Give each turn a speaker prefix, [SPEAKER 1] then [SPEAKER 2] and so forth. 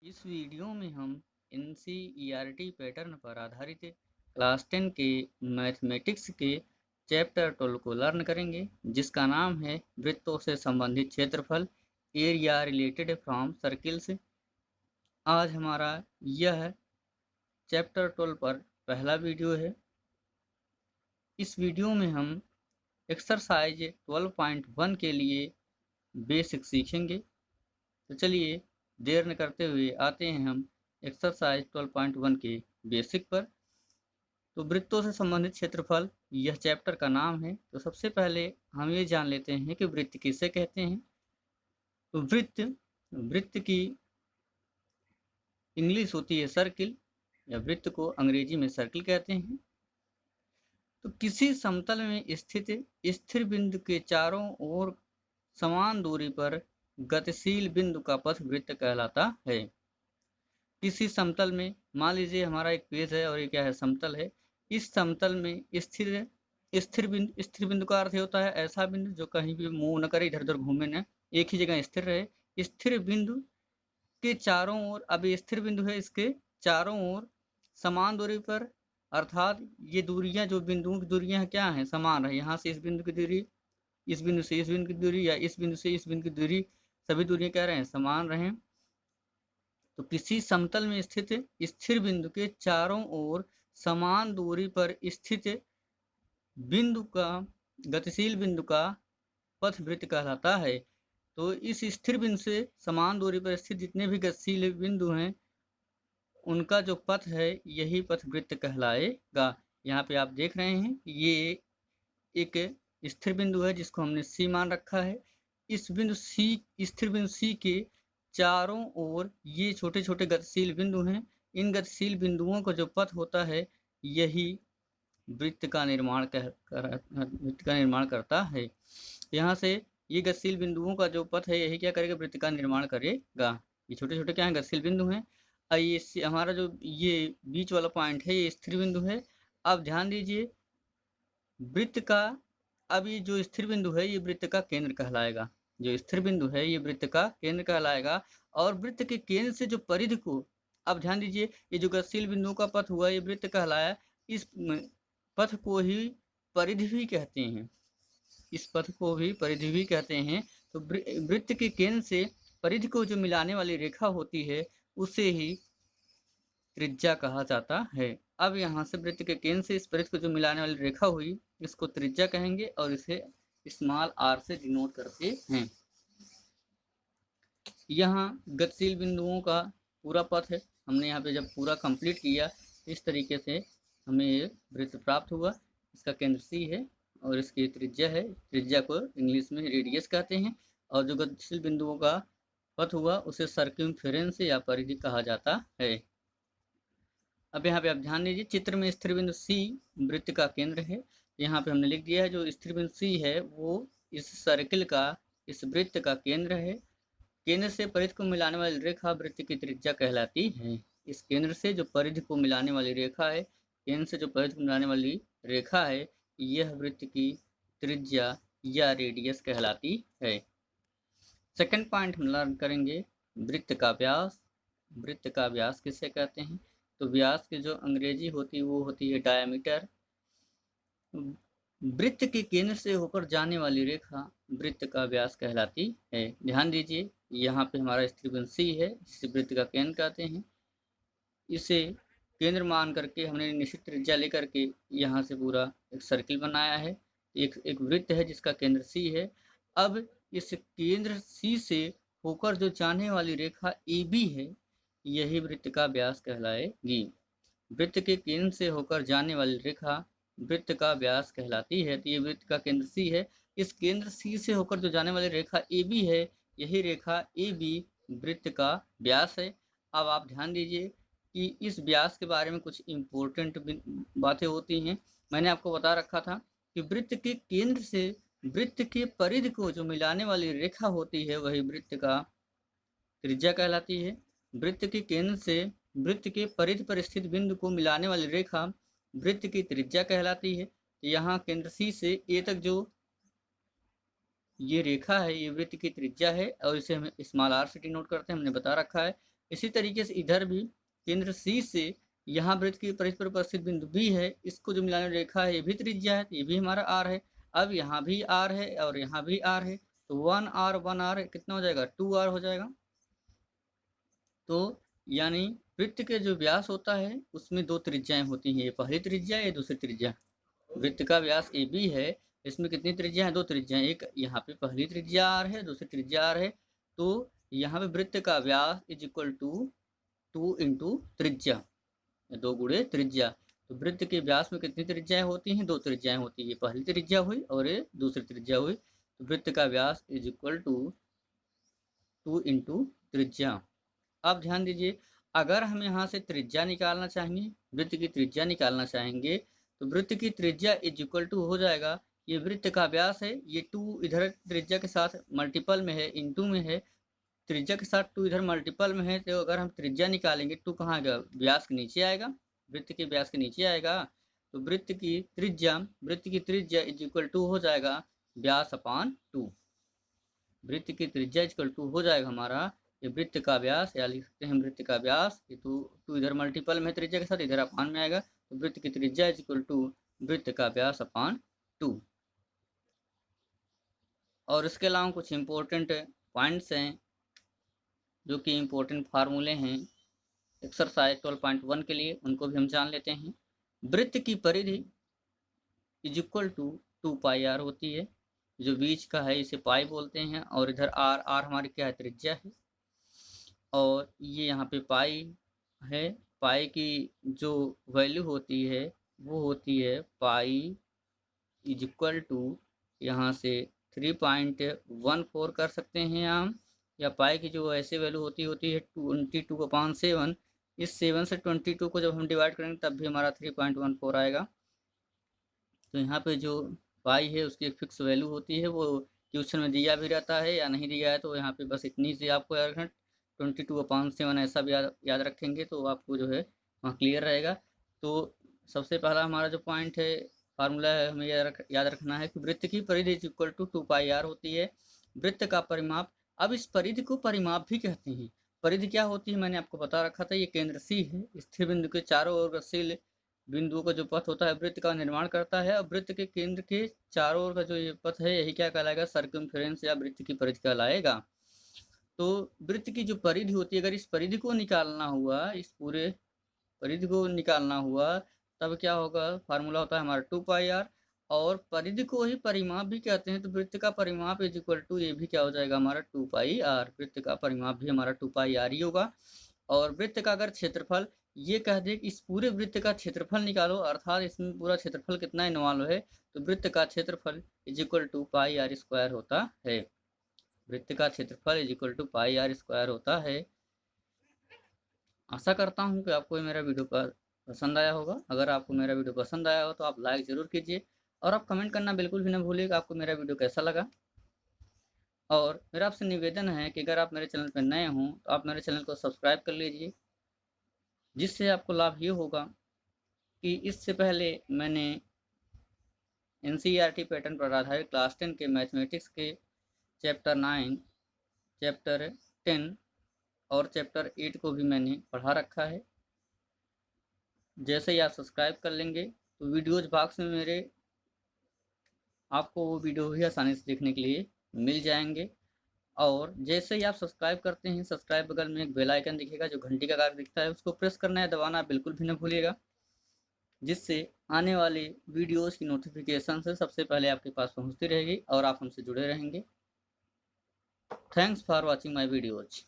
[SPEAKER 1] इस वीडियो में हम एनसीईआरटी पैटर्न पर आधारित क्लास 10 के मैथमेटिक्स के चैप्टर 12 को लर्न करेंगे, जिसका नाम है वृत्तों से संबंधित क्षेत्रफल, एरिया रिलेटेड फ्रॉम सर्किल्स। आज हमारा यह चैप्टर 12 पर पहला वीडियो है। इस वीडियो में हम एक्सरसाइज 12.1 के लिए बेसिक सीखेंगे। तो चलिए देर न करते हुए आते हैं हम एक्सरसाइज 12.1 के बेसिक पर। तो वृत्तों से संबंधित क्षेत्रफल यह चैप्टर का नाम है। तो सबसे पहले हम ये जान लेते हैं कि वृत्त किसे कहते हैं। तो वृत्त की इंग्लिश होती है सर्किल, या वृत्त को अंग्रेजी में सर्किल कहते हैं। तो किसी समतल में स्थित स्थिर बिंदु के चारों ओर समान दूरी पर गतिशील बिंदु का पथ वृत्त कहलाता है। किसी समतल में, मान लीजिए हमारा एक पेज है और ये क्या है, समतल है। इस समतल में स्थिर बिंदु का अर्थ होता है ऐसा बिंदु जो कहीं भी मूव न करे, इधर उधर घूमे न, एक ही जगह स्थिर रहे। स्थिर बिंदु के चारों ओर, अब ये स्थिर बिंदु है, इसके चारों ओर समान दूरी पर, अर्थात ये दूरियां, जो बिंदुओं की दूरियां क्या हैं, समान रहे। यहाँ से इस बिंदु की दूरी, इस बिंदु से इस बिंदु की दूरी, या इस बिंदु से इस बिंदु की दूरी, सभी दूरियां क्या रहे, समान रहे। तो किसी समतल में स्थित स्थिर बिंदु के चारों ओर समान दूरी पर स्थित बिंदु का, गतिशील बिंदु का पथ वृत्त कहलाता है। तो इस स्थिर बिंदु से समान दूरी पर स्थित जितने भी गतिशील बिंदु हैं, उनका जो पथ है, यही पथ वृत्त कहलाएगा। यहाँ पे आप देख रहे हैं ये एक स्थिर बिंदु है जिसको हमने सी मान रखा है। इस बिंदु सी, स्थिर बिंदु सी के चारों ओर ये छोटे छोटे गतिशील बिंदु हैं। इन गतिशील बिंदुओं का जो पथ होता है, यही वृत्त का निर्माण करता है। यहाँ से ये गतिशील बिंदुओं का जो पथ है, यही क्या करेगा, वृत्त का निर्माण करेगा। ये छोटे छोटे क्या है, गतिशील बिंदु हैं। ये हमारा जो ये बीच वाला पॉइंट है, ये स्थिर बिंदु है। अब ध्यान दीजिए, वृत्त का, अब ये जो स्थिर बिंदु है, ये वृत्त का केंद्र कहलाएगा। जो स्थिर बिंदु है, ये वृत्त का केंद्र कहलाएगा। और वृत्त के केंद्र से जो परिधि को, अब ध्यान दीजिए, ये जो गतिशील बिंदुओं का पथ हुआ, ये वृत्त कहलाया। इस पथ को ही परिधि भी कहते हैं। इस पथ को भी परिधि भी कहते हैं। तो वृत्त के केंद्र से परिधि को जो मिलाने वाली रेखा होती है, उसे ही त्रिज्या कहा जाता है। अब यहाँ से वृत्त के केंद्र से इस परिधि को जो मिलाने वाली रेखा हुई, इसको त्रिज्या कहेंगे और इसे स्मॉल आर से डिनोट करते हैं। यहाँ गतिशील बिंदुओं का पूरा पथ है। हमने यहाँ पे जब पूरा कंप्लीट किया, इस तरीके से हमें ये वृत्त प्राप्त हुआ। इसका केंद्र सी है और इसकी त्रिज्या है। त्रिज्या को इंग्लिश में रेडियस कहते हैं। और जो गतिशील बिंदुओं का पथ हुआ, उसे सर्कम्फेरेंस या परिधि कहा जाता है। अब यहाँ पे आप ध्यान दीजिए, चित्र में स्थिर बिंदु सी वृत्त का केंद्र है। यहाँ पे हमने लिख दिया है, जो स्थिर बिंदु सी है वो इस सर्किल का, इस वृत्त का केंद्र है। केंद्र से परिधि को मिलाने वाली रेखा वृत्त की त्रिज्या कहलाती है। इस केंद्र से जो परिधि को मिलाने वाली रेखा है, केंद्र से जो परिधि को मिलाने वाली रेखा है, यह वृत्त की त्रिज्या या रेडियस कहलाती है। सेकंड पॉइंट हम लर्न करेंगे, वृत्त का व्यास। वृत्त का व्यास किसे कहते हैं? तो व्यास की जो अंग्रेजी होती है, वो होती है डायमीटर। वृत्त के केंद्र से होकर जाने वाली रेखा वृत्त का व्यास कहलाती है। ध्यान दीजिए, यहाँ पे हमारा स्थिर बिंदु सी है, इसे वृत्त का केंद्र कहते हैं। इसे केंद्र मान करके हमने निश्चित त्रिज्या लेकर के यहाँ से पूरा एक सर्किल बनाया है। एक वृत्त है जिसका केंद्र सी है। अब इस केंद्र सी से होकर जो जाने वाली रेखा ए बी है, यही वृत्त का व्यास कहलाएगी। वृत्त के केंद्र से होकर जाने वाली रेखा वृत्त का व्यास कहलाती है। तो ये वृत्त का केंद्र सी है। इस केंद्र सी से होकर जो जाने वाली रेखा ए बी है, यही रेखा ए बी वृत्त का व्यास है। अब आप ध्यान दीजिए कि इस व्यास के बारे में कुछ इम्पोर्टेंट बातें होती हैं। मैंने आपको बता रखा था कि वृत्त के केंद्र से वृत्त के परिधि को जो मिलाने वाली रेखा होती है, वही वृत्त का त्रिज्या कहलाती है। वृत्त के केंद्र से वृत्त के परिधि पर स्थित बिंदु को मिलाने वाली रेखा वृत्त की त्रिज्या कहलाती है। तो यहाँ केंद्र सी से ए तक जो ये रेखा है, ये वृत्त की त्रिज्या है और इसे हम स्मॉल आर से डिनोट करते हैं, हमने बता रखा है। इसी तरीके से इधर भी केंद्र सी से यहाँ वृत्त की परिधि पर उपस्थित बिंदु बी है, इसको जो मिलाने रेखा है ये भी त्रिज्या है, तो ये भी हमारा आर है। अब यहाँ भी आर है और यहाँ भी आर है, तो 1R कितना हो जाएगा, 2R हो जाएगा। तो यानी वृत्त के जो व्यास होता है उसमें दो त्रिज्याएं होती हैं, ये पहली त्रिज्या, ये दूसरी त्रिज्या। वृत्त का व्यास ए बी है, इसमें कितनी त्रिज्या है, दो त्रिज्या, एक यहाँ पे पहली त्रिज्या आर है, दूसरी त्रिज्या आर है। तो यहाँ पे वृत्त का व्यास इज इक्वल टू 2 इंटू त्रिज्या, 2 गुणे त्रिज्या। तो वृत्त के व्यास में कितनी त्रिज्याएं होती हैं, दो त्रिज्याएं होती है, ये पहली त्रिज्या हुई और ये दूसरी त्रिज्या हुई। तो वृत्त का व्यास इज इक्वल टू 2 इंटू त्रिज्या। अब ध्यान दीजिए, अगर हम यहाँ से त्रिज्या निकालना चाहेंगे, वृत्त की त्रिज्या निकालना चाहेंगे, तो वृत्त की त्रिज्या इज इक्वल टू हो जाएगा, ये वृत्त का व्यास है, ये 2 इधर त्रिज्या के साथ मल्टीपल में है, इनटू में है, त्रिज्या के साथ 2 इधर मल्टीपल में है, तो अगर हम त्रिज्या निकालेंगे 2 कहाँ आएगा, व्यास के नीचे आएगा, वृत्त के व्यास के नीचे आएगा। तो वृत्त की त्रिज्या इज इक्वल टू हो जाएगा व्यास अपान 2। वृत्त की त्रिज्या इज इक्वल टू हो जाएगा हमारा ये वृत्त का व्यास, या लिख सकते हैं वृत्त का व्यास, ये 2 इधर मल्टीपल में त्रिज्या के साथ, इधर अपान में आएगा, तो वृत्त की त्रिज्या इज इक्वल टू वृत्त का व्यास अपान 2। और इसके अलावा कुछ इंपॉर्टेंट पॉइंट्स हैं जो कि इंपॉर्टेंट फार्मूले हैं एक्सरसाइज 12.1 के लिए, उनको भी हम जान लेते हैं। वृत्त की परिधि is equal to 2 pi r होती है, जो बीच का है इसे पाई बोलते हैं, और इधर आर, आर हमारी क्या है, त्रिज्या है, और ये यहाँ पे पाई है। पाई की जो वैल्यू होती है वो होती है पाई इज इक्वल टू, यहाँ से 3.14 कर सकते हैं हम, या पाई की जो ऐसे वैल्यू होती है 22/7। इस 7 से 22 को जब हम डिवाइड करेंगे तब भी हमारा 3.14 आएगा। तो यहाँ पे जो पाई है उसकी एक फिक्स वैल्यू होती है, वो क्वेश्चन में दिया भी रहता है या नहीं दिया है, तो यहाँ पे बस इतनी से आपको याद रखना, 22/7 ऐसा भी याद रखेंगे तो आपको जो है वहाँ क्लियर रहेगा। तो सबसे पहला हमारा जो पॉइंट है, फार्मूला है, हमें याद रखना है कि वृत्त की परिधि is equal to 2 pi r होती है। वृत्त का परिमाप, अब इस परिधि को परिमाप भी कहते हैं। परिधि क्या होती है मैंने आपको बता रखा था, ये केंद्र सी है, स्थिर बिंदु के चारों ओर गतिशील बिंदुओं का जो पथ होता है वृत्त का निर्माण करता है, और वृत्त के केंद्र के चारों ओर का जो ये पथ है यही क्या कहलाएगा, सर्कमफेरेंस या वृत्त की परिधि कहलाएगा। तो वृत्त की जो परिधि होती है, अगर इस परिधि को निकालना हुआ, इस पूरे परिधि को निकालना हुआ, तब क्या होगा, फार्मूला होता है हमारा 2 पाई आर, और परिधि को ही परिमाप भी कहते हैं। तो वृत्त का परिमाप इज इक्वल टू, ये भी क्या हो जाएगा हमारा 2 पाई आर, वृत्त का परिमाप भी हमारा 2 पाई आर ही होगा। और वृत्त का अगर क्षेत्रफल, ये कह दे कि इस पूरे वृत्त का क्षेत्रफल निकालो, अर्थात इसमें पूरा क्षेत्रफल कितना इन्वॉल्व है, तो वृत्त का क्षेत्रफल is equal to pi r square होता है। वृत्त का क्षेत्रफल is equal to pi r square होता है। आशा करता हूँ कि आपको मेरा वीडियो पसंद आया होगा। अगर आपको मेरा वीडियो पसंद आया हो तो आप लाइक ज़रूर कीजिए, और आप कमेंट करना बिल्कुल भी ना भूलिएगा आपको मेरा वीडियो कैसा लगा। और मेरा आपसे निवेदन है कि अगर आप मेरे चैनल पर नए हों तो आप मेरे चैनल को सब्सक्राइब कर लीजिए, जिससे आपको लाभ ये होगा कि इससे पहले मैंने NCERT पैटर्न पर आधारित क्लास 10 के मैथमेटिक्स के चैप्टर 9, चैप्टर 10 और चैप्टर 8 को भी मैंने पढ़ा रखा है। जैसे ही आप सब्सक्राइब कर लेंगे तो वीडियोज बॉक्स में मेरे आपको वो वीडियो भी आसानी से देखने के लिए मिल जाएंगे। और जैसे ही आप सब्सक्राइब करते हैं, सब्सक्राइब बगल में एक बेल आइकन दिखेगा जो घंटी का आकार दिखता है, उसको प्रेस करना है, दबाना बिल्कुल भी ना भूलिएगा, जिससे आने वाले वीडियोस की नोटिफिकेशन से सबसे पहले आपके पास पहुंचती रहेगी और आप हमसे जुड़े रहेंगे। Thanks for watching my videos.